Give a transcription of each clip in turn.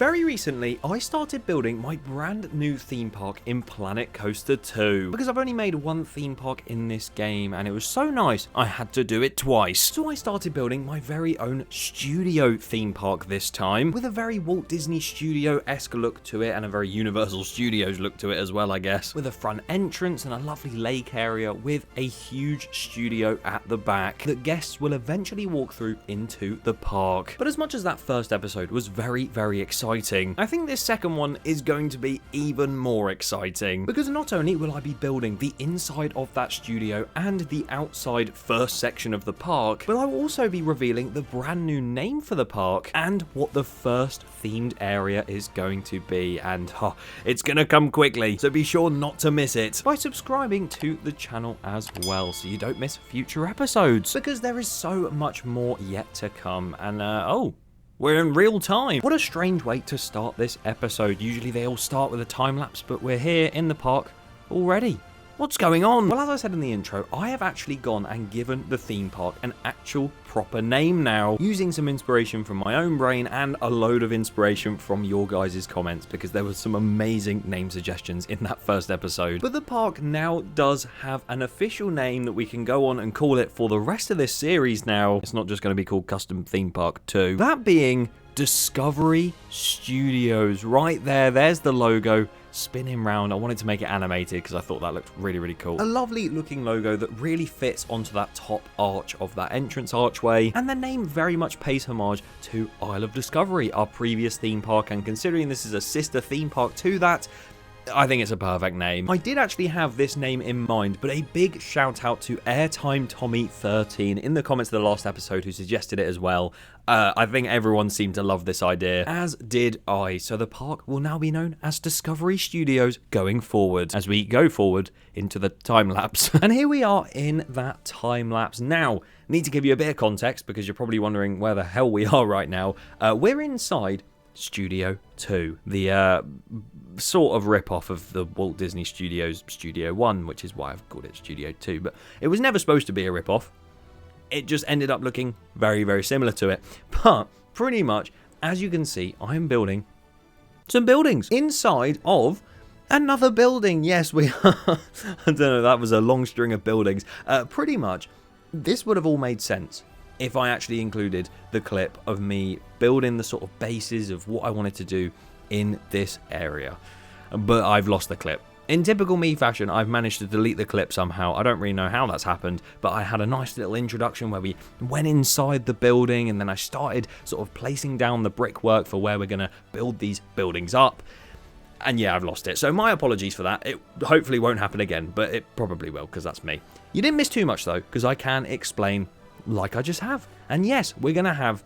very recently, I started building my brand new theme park in Planet Coaster 2. Because I've only made one theme park in this game, and it was so nice, I had to do it twice. So I started building my very own studio theme park this time, with a very Walt Disney Studio-esque look to it, and a very Universal Studios look to it as well, I guess. With a front entrance and a lovely lake area with a huge studio at the back that guests will eventually walk through into the park. But as much as that first episode was very, very exciting, I think this second one is going to be even more exciting, because not only will I be building the inside of that studio and the outside first section of the park, but I will also be revealing the brand new name for the park and what the first themed area is going to be, and it's gonna come quickly, so be sure not to miss it by subscribing to the channel as well so you don't miss future episodes, because there is so much more yet to come. And we're in real time. What a strange way to start this episode. Usually they all start with a time lapse, but we're here in the park already. What's going on? Well, as I said in the intro, I have actually gone and given the theme park an actual proper name now, using some inspiration from my own brain and a load of inspiration from your guys' comments, because there were some amazing name suggestions in that first episode. But the park now does have an official name that we can go on and call it for the rest of this series now. It's not just going to be called Custom Theme Park 2. That being Discovery Studios. Right there, there's the logo spinning round. I wanted to make it animated because I thought that looked really, really cool. A lovely looking logo that really fits onto that top arch of that entrance archway, and the name very much pays homage to Isle of Discovery, our previous theme park, and considering this is a sister theme park to that, I think it's a perfect name. I did actually have this name in mind, but a big shout out to Airtime Tommy 13 in the comments of the last episode who suggested it as well. I think everyone seemed to love this idea, as did I. So the park will now be known as Discovery Studios going forward, as we go forward into the time lapse. And here we are in that time lapse. Now, need to give you a bit of context because you're probably wondering where the hell we are right now. We're inside Studio 2, the sort of rip-off of the Walt Disney Studios Studio 1, which is why I've called it Studio 2, but it was never supposed to be a rip-off. It just ended up looking very, very similar to it. But pretty much, as you can see, I'm building some buildings inside of another building. Yes, we are. I don't know, that was a long string of buildings. Pretty much, this would have all made sense if I actually included the clip of me building the sort of bases of what I wanted to do in this area. But I've lost the clip. In typical me fashion, I've managed to delete the clip somehow. I don't really know how that's happened, but I had a nice little introduction where we went inside the building, and then I started sort of placing down the brickwork for where we're going to build these buildings up. And yeah, I've lost it. So my apologies for that. It hopefully won't happen again, but it probably will, because that's me. You didn't miss too much though, because I can explain like I just have. And yes, we're going to have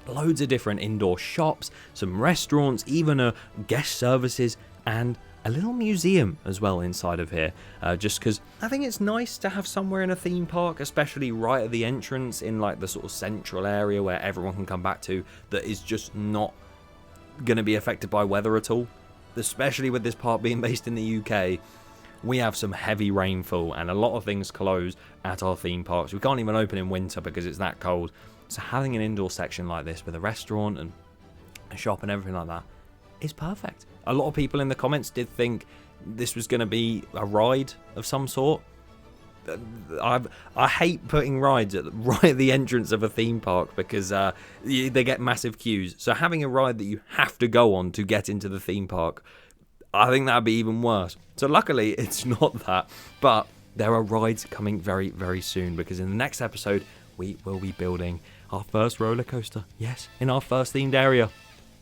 loads of different indoor shops, some restaurants, even a guest services, and a little museum as well inside of here, just because I think it's nice to have somewhere in a theme park, especially right at the entrance in like the sort of central area where everyone can come back to, that is just not going to be affected by weather at all. Especially with this park being based in the UK, we have some heavy rainfall and a lot of things close at our theme parks. We can't even open in winter because it's that cold. So having an indoor section like this with a restaurant and a shop and everything like that is perfect. A lot of people in the comments did think this was going to be a ride of some sort. I hate putting rides right at the entrance of a theme park because they get massive queues. So having a ride that you have to go on to get into the theme park, I think that would be even worse. So luckily it's not that, but there are rides coming very, very soon, because in the next episode we will be building our first roller coaster. Yes, in our first themed area.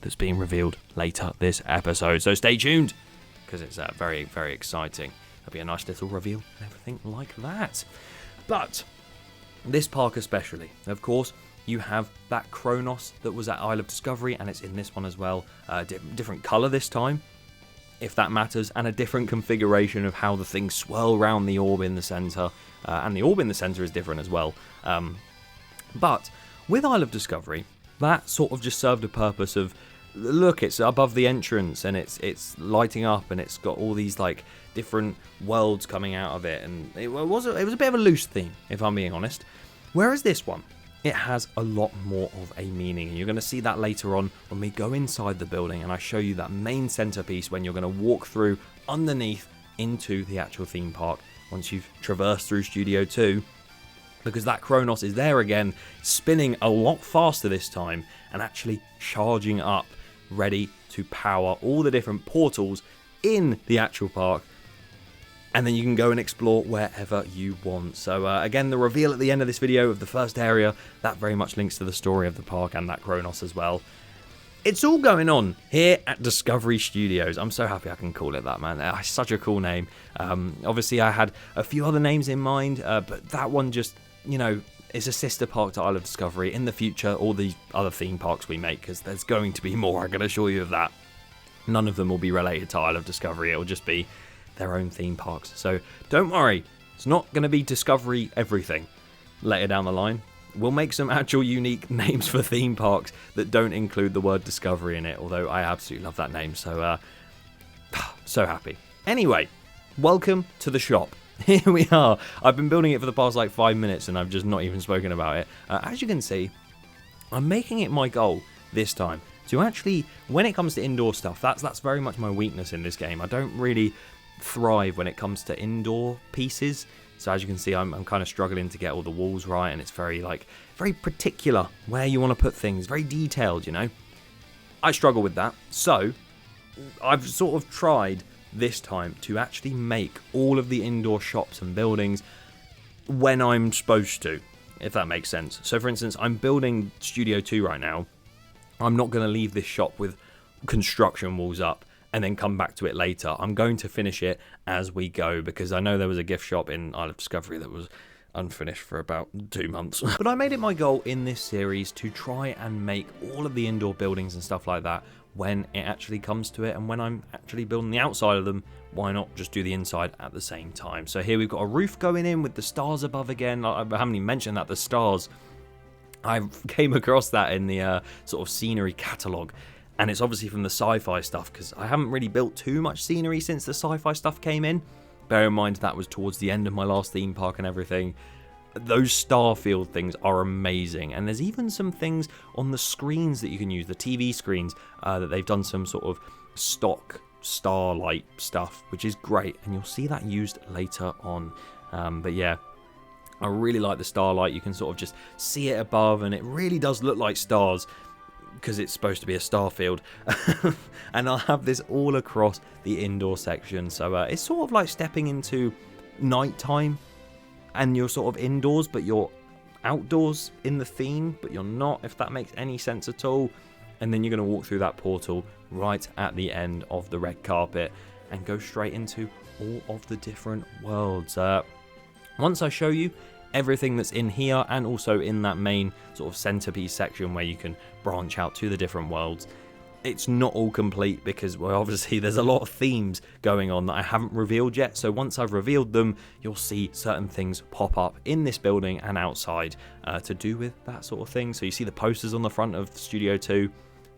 That's being revealed later this episode. So stay tuned, because it's very, very exciting. There'll be a nice little reveal and everything like that. But this park especially, of course, you have that Kronos that was at Isle of Discovery, and it's in this one as well. Different colour this time, if that matters, and a different configuration of how the things swirl around the orb in the centre. And the orb in the centre is different as well. But with Isle of Discovery, that sort of just served a purpose of, look, it's above the entrance and it's lighting up and it's got all these like different worlds coming out of it, and it was a bit of a loose theme, if I'm being honest. Whereas this one, it has a lot more of a meaning. And you're going to see that later on when we go inside the building and I show you that main centerpiece when you're going to walk through underneath into the actual theme park once you've traversed through Studio 2. Because that Kronos is there again, spinning a lot faster this time and actually charging up, ready to power all the different portals in the actual park. And then you can go and explore wherever you want. So again, the reveal at the end of this video of the first area, that very much links to the story of the park and that Kronos as well. It's all going on here at Discovery Studios. I'm so happy I can call it that, man. It's such a cool name. Obviously, I had a few other names in mind, but that one just, you know, is a sister park to Isle of Discovery. In the future, all the other theme parks we make, because there's going to be more, I can assure you of that. None of them will be related to Isle of Discovery. It'll just be their own theme parks. So don't worry, it's not going to be Discovery everything. Later down the line, we'll make some actual unique names for theme parks that don't include the word Discovery in it, although I absolutely love that name, so so happy. Anyway, welcome to the shop. Here we are. I've been building it for the past like 5 minutes and I've just not even spoken about it. As you can see, I'm making it my goal this time to actually, when it comes to indoor stuff, that's very much my weakness in this game. I don't really thrive when it comes to indoor pieces. So as you can see, I'm kind of struggling to get all the walls right, and it's very particular where you want to put things, very detailed, you know. I struggle with that. So I've sort of tried this time to actually make all of the indoor shops and buildings when I'm supposed to, if that makes sense. So for instance, I'm building Studio 2 right now. I'm not going to leave this shop with construction walls up and then come back to it later. I'm going to finish it as we go, because I know there was a gift shop in Isle of Discovery that was unfinished for about 2 months. But I made it my goal in this series to try and make all of the indoor buildings and stuff like that when it actually comes to it, and when I'm actually building the outside of them, why not just do the inside at the same time? So here we've got a roof going in with the stars above again. I haven't even mentioned that, the stars. I came across that in the sort of scenery catalogue. And it's obviously from the sci-fi stuff, because I haven't really built too much scenery since the sci-fi stuff came in. Bear in mind that was towards the end of my last theme park and everything. Those starfield things are amazing. And there's even some things on the screens that you can use, the TV screens, that they've done some sort of stock starlight stuff, which is great. And you'll see that used later on. But yeah, I really like the starlight. You can sort of just see it above, and it really does look like stars, because it's supposed to be a star field. And I'll have this all across the indoor section, so it's sort of like stepping into nighttime and you're sort of indoors but you're outdoors in the theme, but you're not, if that makes any sense at all. And then you're going to walk through that portal right at the end of the red carpet and go straight into all of the different worlds. Once I show you everything that's in here, and also in that main sort of centerpiece section where you can branch out to the different worlds, it's not all complete, because, well, obviously there's a lot of themes going on that I haven't revealed yet. So once I've revealed them, you'll see certain things pop up in this building and outside to do with that sort of thing. So you see the posters on the front of Studio 2,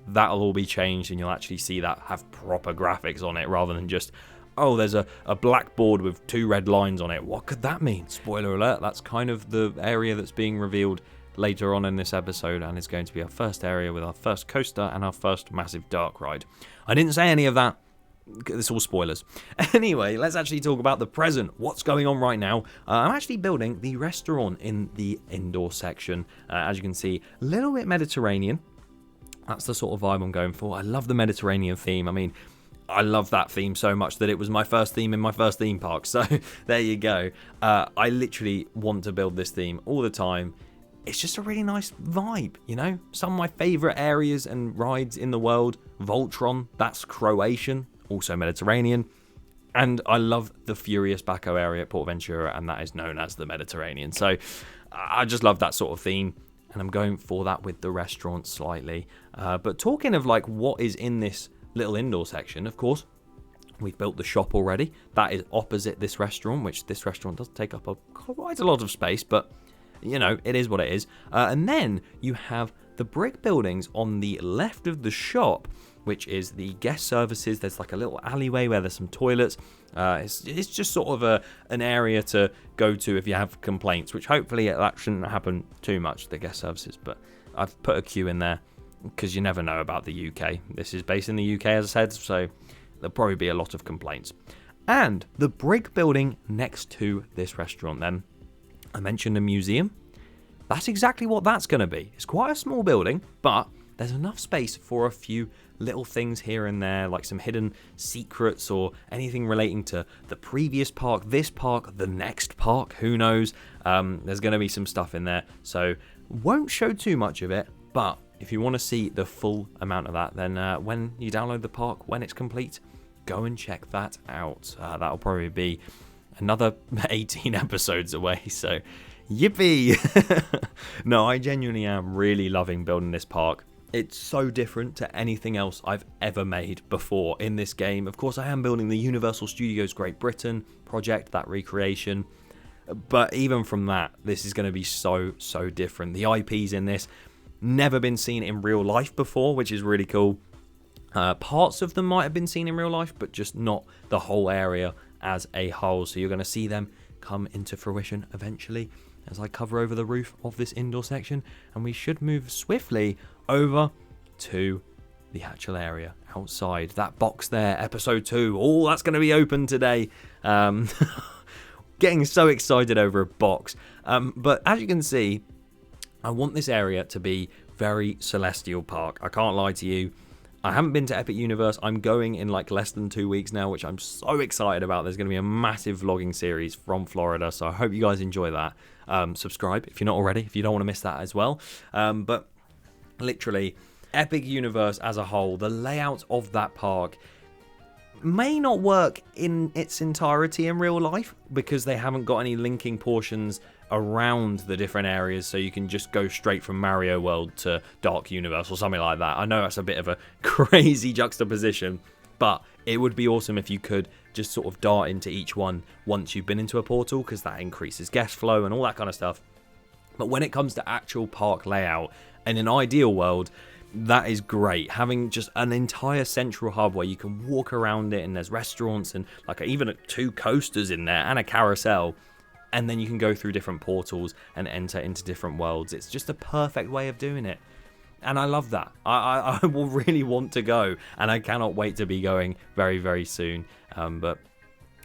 that'll all be changed, and you'll actually see that have proper graphics on it, rather than just, oh, there's a blackboard with 2 red lines on it. What could that mean? Spoiler alert, that's kind of the area that's being revealed later on in this episode, and it's going to be our first area with our first coaster and our first massive dark ride. I didn't say any of that. It's all spoilers. Anyway, let's actually talk about the present. What's going on right now? I'm actually building the restaurant in the indoor section. As you can see, a little bit Mediterranean. That's the sort of vibe I'm going for. I love the Mediterranean theme. I mean, I love that theme so much that it was my first theme in my first theme park. So there you go. I literally want to build this theme all the time. It's just a really nice vibe, you know? Some of my favourite areas and rides in the world. Voltron, that's Croatian, also Mediterranean. And I love the Furious Baco area at Port Ventura, and that is known as the Mediterranean. So I just love that sort of theme, and I'm going for that with the restaurant slightly. But talking of like what is in this little indoor section, of course, we've built the shop already. That is opposite this restaurant, which this restaurant does take up quite a lot of space, but you know, it is what it is. And then you have The brick buildings on the left of the shop, which is the guest services, there's like a little alleyway where there's some toilets. It's just sort of an area to go to if you have complaints, which hopefully that shouldn't happen too much, the guest services, but I've put a queue in there because you never know about the UK. This is based in the UK, as I said, so there'll probably be a lot of complaints. And the brick building next to this restaurant then, I mentioned a museum. That's exactly what that's going to be. It's quite a small building, but there's enough space for a few little things here and there, like some hidden secrets or anything relating to the previous park, this park, the next park, who knows. There's going to be some stuff in there, so won't show too much of it, but if you want to see the full amount of that, then when you download the park, when it's complete, go and check that out. That'll probably be another 18 episodes away, so yippee! No, I genuinely am really loving building this park. It's so different to anything else I've ever made before in this game. Of course, I am building the Universal Studios Great Britain project, that recreation. But even from that, this is going to be so different. The IPs in this, never been seen in real life before, which is really cool. Parts of them might have been seen in real life, but just not the whole area as a whole. So you're going to see them come into fruition eventually as I cover over the roof of this indoor section, and we should move swiftly over to the actual area outside. That box there, episode 2, oh, that's going to be open today. Getting so excited over a box. But as you can see, I want this area to be very Celestial Park. I can't lie to you. I haven't been to Epic Universe. I'm going in like less than 2 weeks now, which I'm so excited about. There's going to be a massive vlogging series from Florida, so I hope you guys enjoy that. Subscribe if you're not already, if you don't want to miss that as well. But literally, Epic Universe as a whole, the layout of that park may not work in its entirety in real life because they haven't got any linking portions around the different areas, so you can just go straight from Mario World to Dark Universe or something like that. I know that's a bit of a crazy juxtaposition, but it would be awesome if you could just sort of dart into each one once you've been into a portal, because that increases guest flow and all that kind of stuff. But when it comes to actual park layout, in an ideal world, that is great. Having just an entire central hub where you can walk around it, and there's restaurants and like even 2 coasters in there and a carousel, and then you can go through different portals and enter into different worlds. It's just a perfect way of doing it, and I love that. I will really want to go, and I cannot wait to be going very soon. But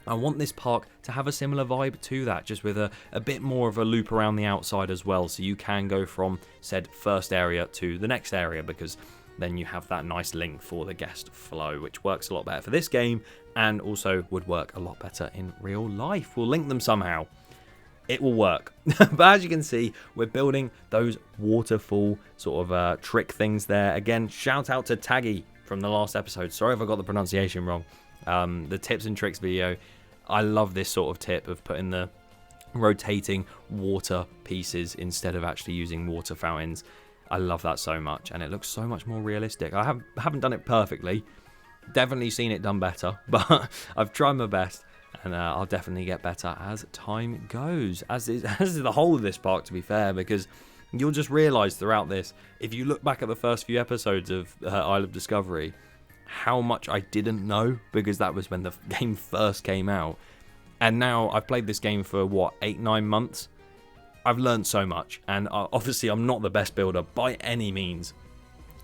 I want this park to have a similar vibe to that, just with a bit more of a loop around the outside as well, so you can go from said first area to the next area, because then you have that nice link for the guest flow, which works a lot better for this game and also would work a lot better in real life. We'll link them somehow. It will work. But as you can see, we're building those waterfall sort of trick things there. Again, shout out to Taggy from the last episode. Sorry if I got the pronunciation wrong. The tips and tricks video. I love this sort of tip of putting the rotating water pieces instead of actually using water fountains. I love that so much, and it looks so much more realistic. I haven't done it perfectly. Definitely seen it done better, but I've tried my best. And I'll definitely get better as time goes, as is the whole of this park, to be fair, because you'll just realise throughout this, if you look back at the first few episodes of Isle of Discovery, how much I didn't know, because that was when the game first came out. And now I've played this game for, 8-9 months? I've learned so much, and obviously I'm not the best builder by any means,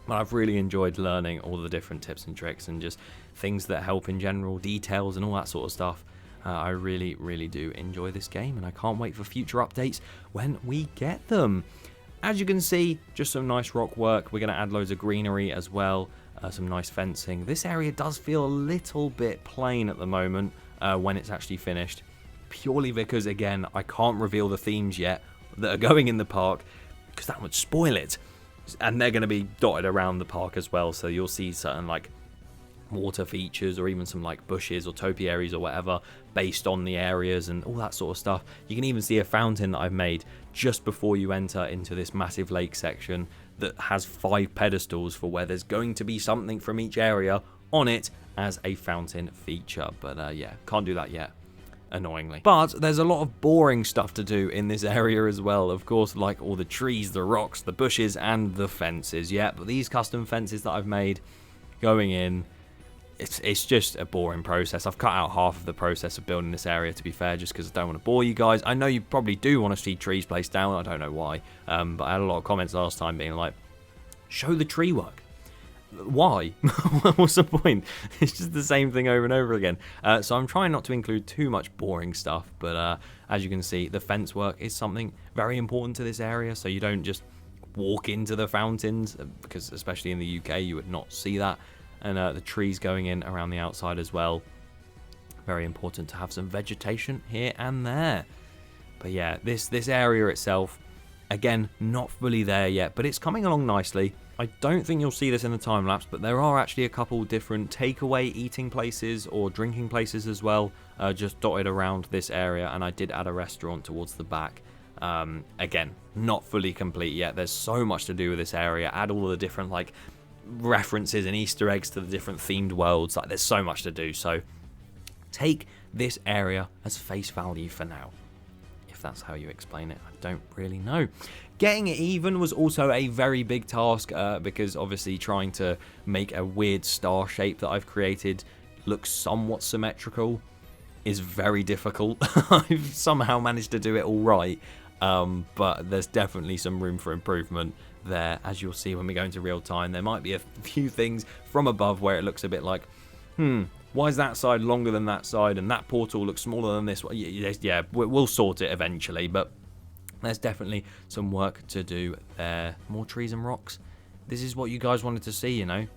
but I've really enjoyed learning all the different tips and tricks and just things that help in general, details and all that sort of stuff. I really do enjoy this game, and I can't wait for future updates when we get them. As you can see, just some nice rock work. We're going to add loads of greenery as well, some nice fencing. This area does feel a little bit plain at the moment when it's actually finished, purely because, again, I can't reveal the themes yet that are going in the park, because that would spoil it. And they're going to be dotted around the park as well, so you'll see certain like water features or even some like bushes or topiaries or whatever based on the areas and all that sort of stuff. You can even see a fountain that I've made just before you enter into this massive lake section that has 5 pedestals for where there's going to be something from each area on it as a fountain feature. But yeah, can't do that yet. annoyingly. But there's a lot of boring stuff to do in this area as well, of course, like all the trees, the rocks, the bushes, and the fences. Yeah, but these custom fences that I've made going in, it's just a boring process. I've cut out half of the process of building this area, to be fair, just because I don't want to bore you guys. I know you probably do want to see trees placed down. I don't know why, but I had a lot of comments last time being like, show the tree work. Why? What's the point? It's just the same thing over and over again. So I'm trying not to include too much boring stuff, but as you can see, the fence work is something very important to this area, so you don't just walk into the fountains, because especially in the UK you would not see that. And the trees going in around the outside as well. Very important to have some vegetation here and there. But yeah, this area itself, again, not fully there yet, but it's coming along nicely. I don't think you'll see this in the time lapse, but there are actually a couple different takeaway eating places or drinking places as well, just dotted around this area, and I did add a restaurant towards the back. Again, not fully complete yet. There's so much to do with this area. Add all the different like references and Easter eggs to the different themed worlds. Like, there's so much to do. So take this area as face value for now, if that's how you explain it. I don't really know. Getting it even was also a very big task, because obviously trying to make a weird star shape that I've created look somewhat symmetrical is very difficult. I've somehow managed to do it all right, but there's definitely some room for improvement there. As you'll see when we go into real time, there might be a few things from above where it looks a bit like, why is that side longer than that side, and that portal looks smaller than this one? Yeah, we'll sort it eventually, but there's definitely some work to do there. More trees and rocks. This is what you guys wanted to see, you know.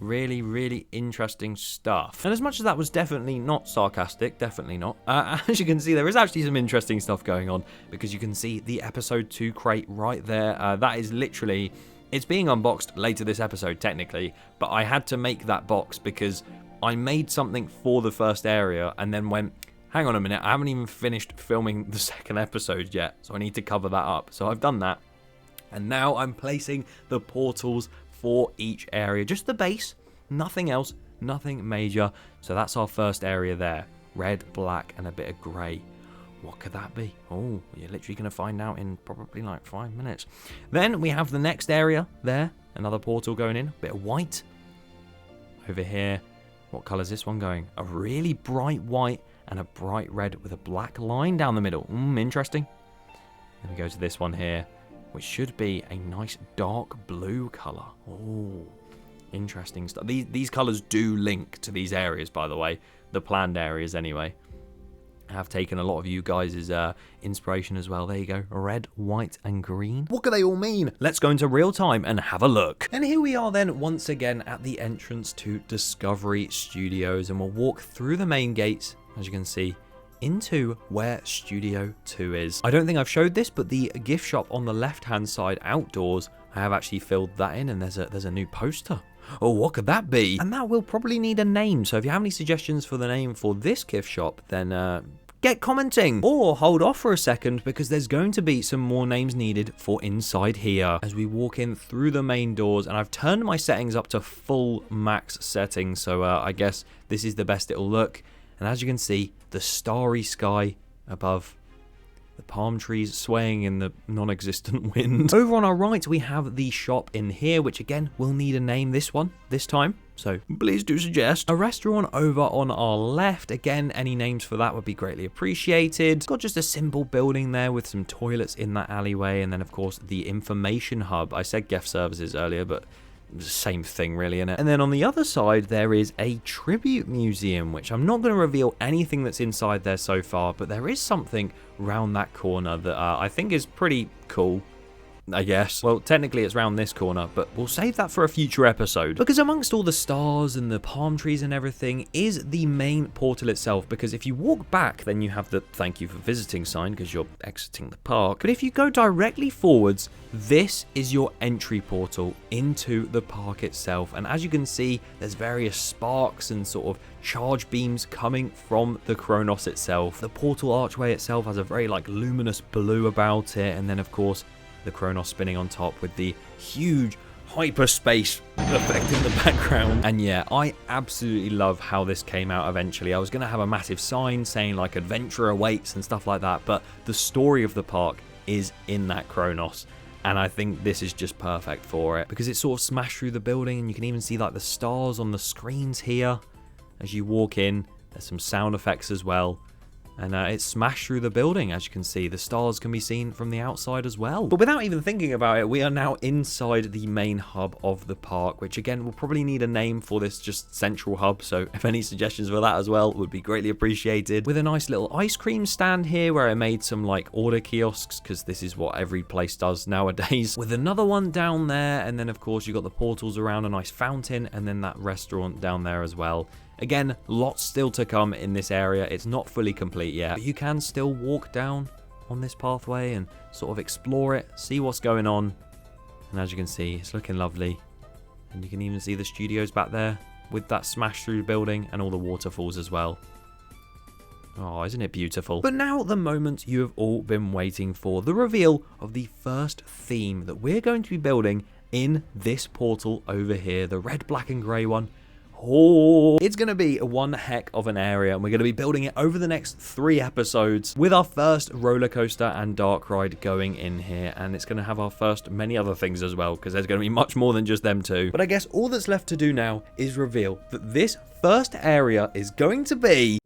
Really, really interesting stuff. And as much as that was definitely not sarcastic, definitely not, as you can see, there is actually some interesting stuff going on, because you can see the episode 2 crate right there. That is literally, it's being unboxed later this episode technically, but I had to make that box because I made something for the first area and then went, hang on a minute, I haven't even finished filming the second episode yet, so I need to cover that up. So I've done that, and now I'm placing the portals for each area. Just the base, nothing else, nothing major. So that's our first area there. Red, black, and a bit of grey. What could that be? Oh, you're literally going to find out in probably like 5 minutes. Then we have the next area there. Another portal going in. A bit of white. Over here, what colour is this one going? A really bright white and a bright red with a black line down the middle. Interesting. Then we go to this one here, which should be a nice dark blue colour. Oh, interesting stuff. These colours do link to these areas, by the way. The planned areas, anyway. I have taken a lot of you guys' inspiration as well. There you go. Red, white, and green. What do they all mean? Let's go into real time and have a look. And here we are then, once again, at the entrance to Discovery Studios. And we'll walk through the main gates, as you can see, into where Studio 2 is. I don't think I've showed this, but the gift shop on the left-hand side outdoors, I have actually filled that in, and there's a new poster. Oh, what could that be? And that will probably need a name, so if you have any suggestions for the name for this gift shop, then get commenting, or hold off for a second, because there's going to be some more names needed for inside here. As we walk in through the main doors, and I've turned my settings up to full max settings, so I guess this is the best it'll look. And as you can see, the starry sky above, the palm trees swaying in the non-existent wind. Over on our right, we have the shop in here, which again will need a name this time. So please do suggest. A restaurant over on our left. Again, any names for that would be greatly appreciated. It's got just a simple building there with some toilets in that alleyway. And then, of course, the information hub. I said guest services earlier, but same thing really, innit? And then on the other side there is a tribute museum, which I'm not going to reveal anything that's inside there so far, but there is something round that corner that I think is pretty cool, I guess. Well, technically it's round this corner, but we'll save that for a future episode. Because amongst all the stars and the palm trees and everything is the main portal itself. Because if you walk back, then you have the thank you for visiting sign because you're exiting the park. But if you go directly forwards, this is your entry portal into the park itself. And as you can see, there's various sparks and sort of charge beams coming from the Kronos itself. The portal archway itself has a very like luminous blue about it. And then of course, the Kronos spinning on top with the huge hyperspace effect in the background. And yeah, I absolutely love how this came out eventually. I was going to have a massive sign saying like adventure awaits and stuff like that, but the story of the park is in that Kronos. And I think this is just perfect for it because it sort of smashed through the building, and you can even see like the stars on the screens here as you walk in. There's some sound effects as well. And it smashed through the building, as you can see. The stars can be seen from the outside as well. But without even thinking about it, we are now inside the main hub of the park, which again, we'll probably need a name for this just central hub. So if any suggestions for that as well would be greatly appreciated. With a nice little ice cream stand here where I made some like order kiosks, because this is what every place does nowadays. With another one down there. And then of course you've got the portals around, a nice fountain, and then that restaurant down there as well. Again, lots still to come in this area. It's not fully complete yet, but you can still walk down on this pathway and sort of explore it, see what's going on. And as you can see, it's looking lovely. And you can even see the studios back there with that smash through building and all the waterfalls as well. Oh, isn't it beautiful? But now the moment you have all been waiting for, the reveal of the first theme that we're going to be building in this portal over here, the red, black and grey one. Oh, it's going to be one heck of an area, and we're going to be building it over the next 3 episodes with our first roller coaster and dark ride going in here, and it's going to have our first many other things as well, because there's going to be much more than just them two. But I guess all that's left to do now is reveal that this first area is going to be